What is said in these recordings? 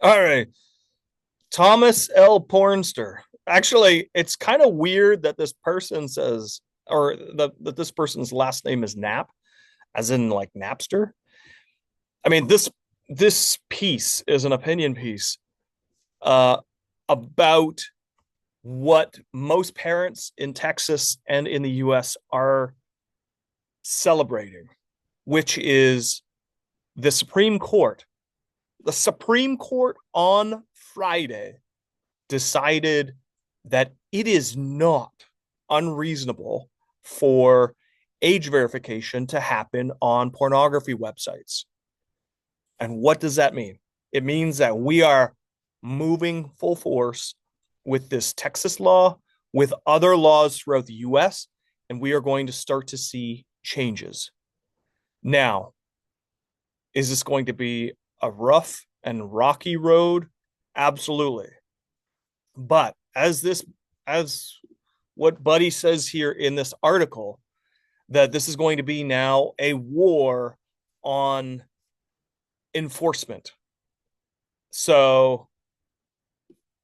All right. Thomas L. Pornster. Actually, it's kind of weird that this person says, or that this person's last name is Knapp, as in like Napster. I mean, this piece is an opinion piece uh, about what most parents in Texas and in the US are celebrating, which is the Supreme Court. The Supreme Court on Friday decided that it is not unreasonable for age verification to happen on pornography websites. And what does that mean? It means that we are moving full force with this Texas law, with other laws throughout the US, and we are going to start to see changes. Now, is this going to be a rough and rocky road? Absolutely. But as what Buddy says here in this article, that this is going to be now a war on enforcement. So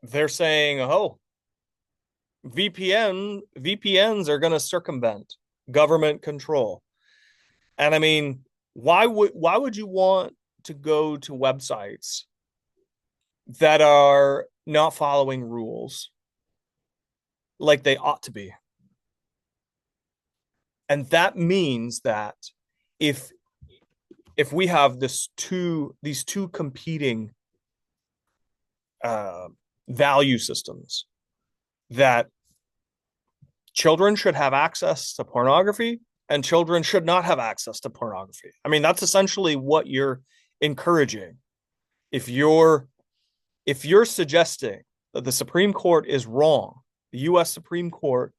they're saying, oh, VPNs are going to circumvent government control. And I mean, why would you want to go to websites that are not following rules like they ought to be? And that means that if if we have these two competing uh, value systems, that children should have access to pornography and children should not have access to pornography. I mean, that's essentially what you're encouraging. If you're suggesting that the Supreme Court is wrong, the US Supreme Court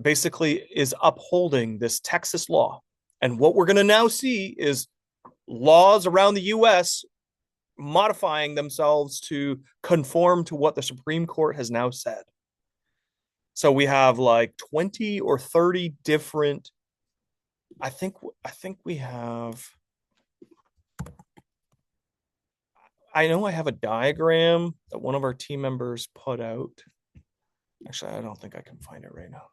basically is upholding this Texas law. And what we're going to now see is laws around the US modifying themselves to conform to what the Supreme Court has now said. So we have like 20 or 30 different. I think we have. I know I have a diagram that one of our team members put out. Actually, I don't think I can find it right now.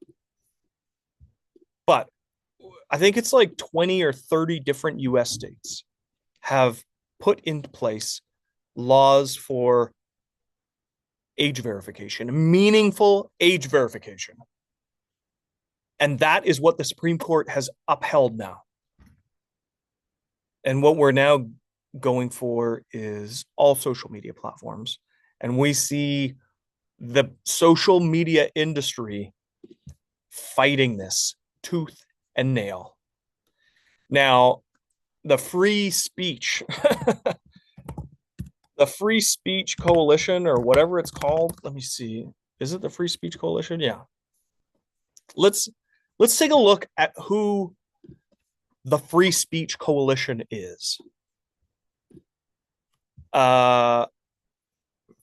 But I think it's like 20 or 30 different US states have put into place laws for age verification, meaningful age verification. And that is what the Supreme Court has upheld now. And what we're now going for is all social media platforms. And we see the social media industry fighting this tooth and nail. Now, the free speech, the Free Speech Coalition, or whatever it's called. Let me see. Is it the Free Speech Coalition? Yeah. Let's take a look at who the Free Speech Coalition is.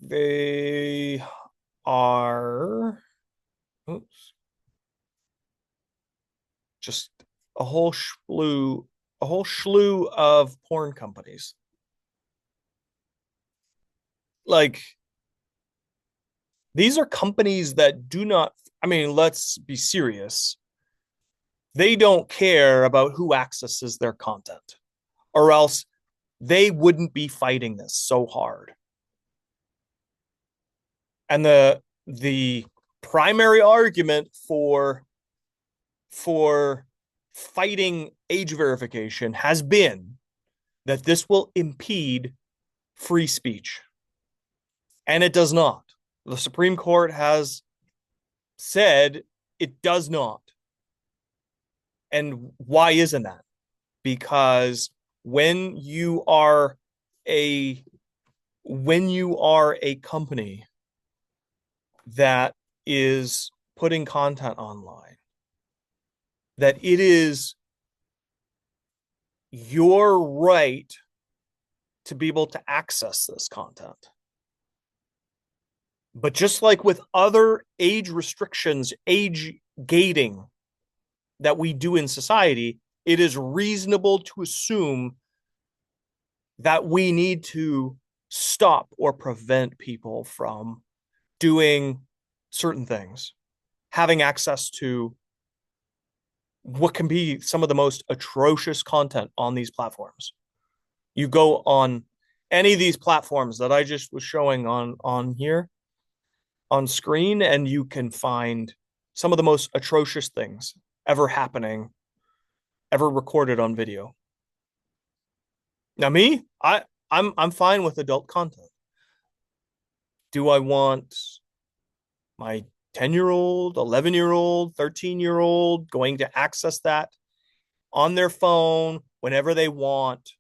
They are, oops, just a whole slew of porn companies. Like, these are companies that do not, I mean, let's be serious. They don't care about who accesses their content, or else they wouldn't be fighting this so hard. And the primary argument for fighting age verification has been that this will impede free speech. And it does not. The Supreme Court has said it does not. And why isn't that? Because when you are a company that is putting content online, that it is your right to be able to access this content. But just like with other age restrictions, age gating that we do in society, it is reasonable to assume that we need to stop or prevent people from doing certain things, having access to what can be some of the most atrocious content on these platforms. You go on any of these platforms that I just was showing on here on screen, and you can find some of the most atrocious things ever happening, ever recorded on video. Now, me, I'm fine with adult content. Do I want my 10-year-old, 11-year-old, 13-year-old going to access that on their phone whenever they want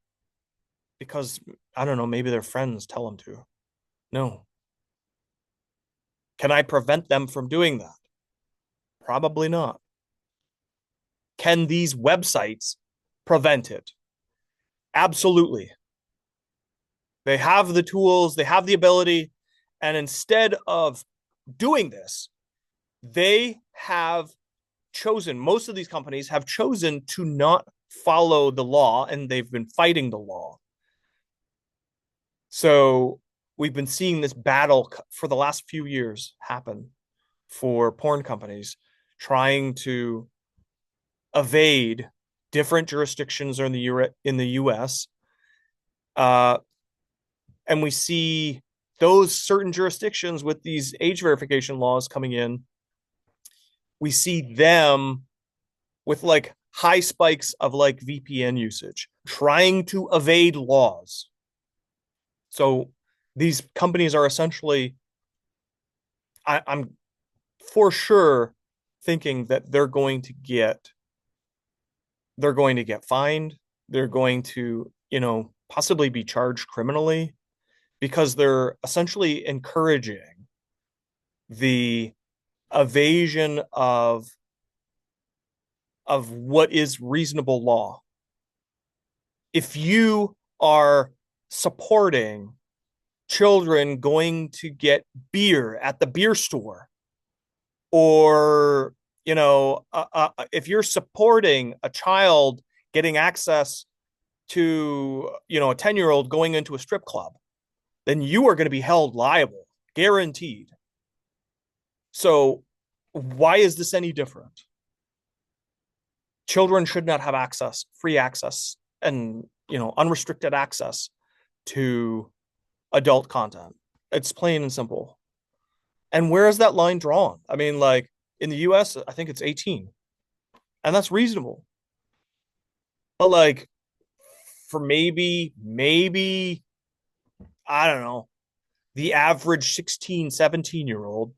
because I don't know, maybe their friends tell them to? No. Can I prevent them from doing that? Probably not. Can these websites prevent it? Absolutely. They have the tools, they have the ability, and instead of doing this, they have chosen, most of these companies have chosen to not follow the law, and they've been fighting the law. So we've been seeing this battle for the last few years happen for porn companies trying to evade different jurisdictions in the US. And we see those certain jurisdictions with these age verification laws coming in. We see them with like high spikes of like VPN usage, trying to evade laws. So these companies are essentially, I'm for sure thinking that they're going to get fined. They're going to, possibly be charged criminally because they're essentially encouraging the evasion of what is reasonable law. If you are supporting children going to get beer at the beer store, or if you're supporting a child getting access to a 10-year-old going into a strip club, then you are going to be held liable, guaranteed. So why is this any different? Children should not have access, free access, and unrestricted access to adult content. It's plain and simple. And where is that line drawn? I mean, like in the US, I think it's 18, and that's reasonable. But like for maybe, I don't know, the average 16, 17-year-old,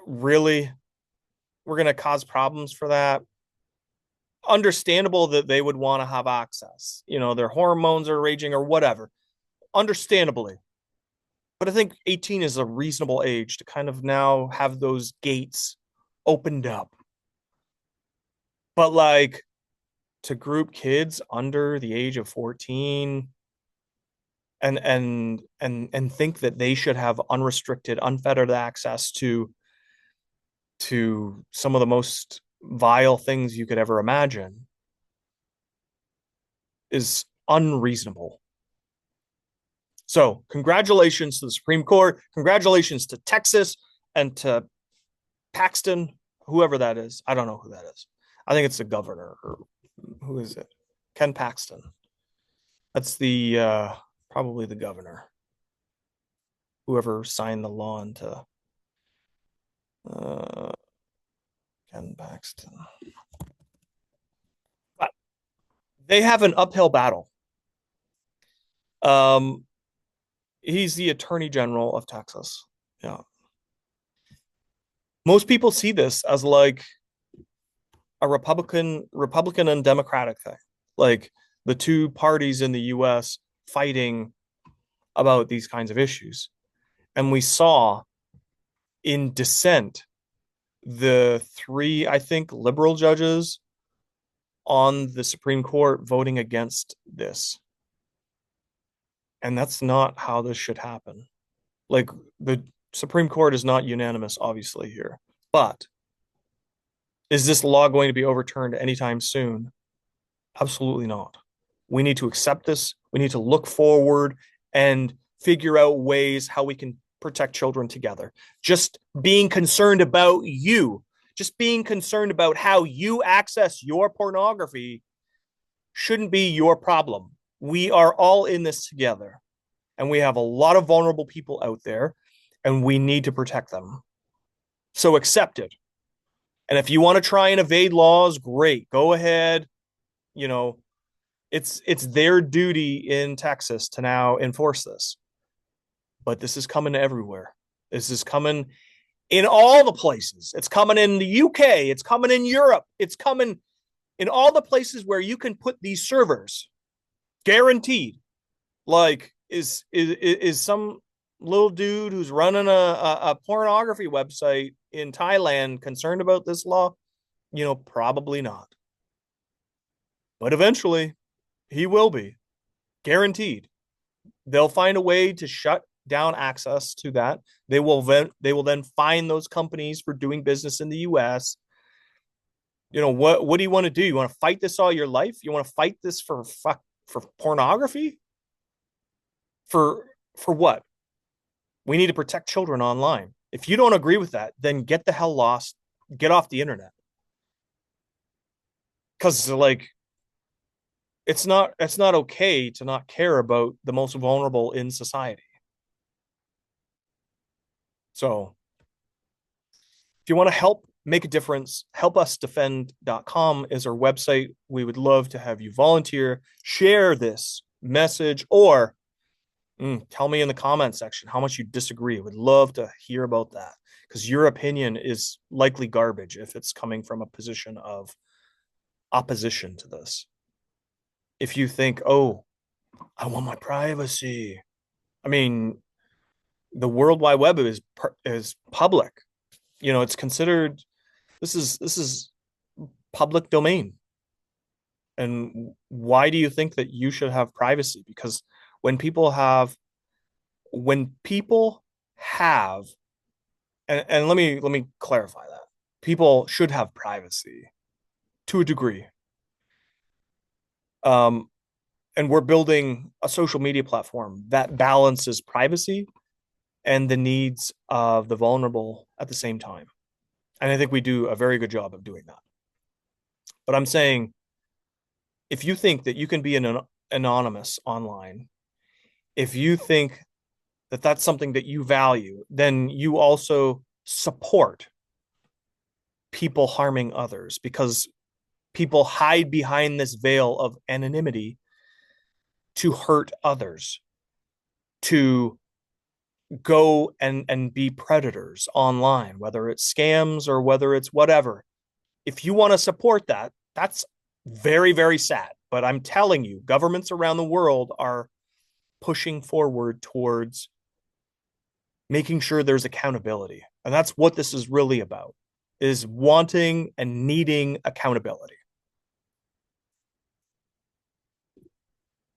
really, we're going to cause problems for that? Understandable that they would want to have access. Their hormones are raging or whatever. Understandably. But I think 18 is a reasonable age to kind of now have those gates opened up. But like to group kids under the age of 14 and think that they should have unrestricted, unfettered access to some of the most vile things you could ever imagine is unreasonable. So, congratulations to the Supreme Court. Congratulations to Texas and to Paxton, whoever that is. I don't know who that is. I think it's the governor, or who is it? Ken Paxton. That's the probably the governor. Whoever signed the law into Ken Paxton. But they have an uphill battle. He's the Attorney General of Texas. Yeah. Most people see this as like a Republican and Democratic thing, like the two parties in the US fighting about these kinds of issues. And we saw in dissent the three, I think, liberal judges on the Supreme Court voting against this. And that's not how this should happen. Like the Supreme Court is not unanimous, obviously, here. But is this law going to be overturned anytime soon? Absolutely not. We need to accept this. We need to look forward and figure out ways how we can protect children together. Just being concerned about you, just being concerned about how you access your pornography shouldn't be your problem. We are all in this together, and we have a lot of vulnerable people out there, and we need to protect them. So accept it. And if you want to try and evade laws, great. Go ahead. You know, it's their duty in Texas to now enforce this. But this is coming everywhere. This is coming in all the places. It's coming in the UK. It's coming in Europe. It's coming in all the places where you can put these servers. Guaranteed. Like, is some little dude who's running a pornography website in Thailand concerned about this law? Probably not. But eventually, he will be. Guaranteed. They'll find a way to shut down access to that. They will then fine those companies for doing business in the US. What do you want to do? You want to fight this all your life? You want to fight this for pornography? For what? We need to protect children online. If you don't agree with that, then get the hell lost. Get off the internet. Because it's not okay to not care about the most vulnerable in society. So if you want to help make a difference, HelpUsDefend.com is our website. We would love to have you volunteer, share this message, or tell me in the comment section how much you disagree. Would love to hear about that, because your opinion is likely garbage if it's coming from a position of opposition to this. If you think, oh, I want my privacy. I mean, the World Wide Web is public. It's considered, this is public domain. And why do you think that you should have privacy? Because when people have, and let me clarify that. People should have privacy to a degree. And we're building a social media platform that balances privacy and the needs of the vulnerable at the same time. And I think we do a very good job of doing that. But I'm saying, if you think that you can be anonymous online, if you think that that's something that you value, then you also support people harming others, because people hide behind this veil of anonymity to hurt others, to go and be predators online, whether it's scams or whether it's whatever. If you want to support that, that's very, very sad. But I'm telling you, governments around the world are pushing forward towards making sure there's accountability. And that's what this is really about, is wanting and needing accountability.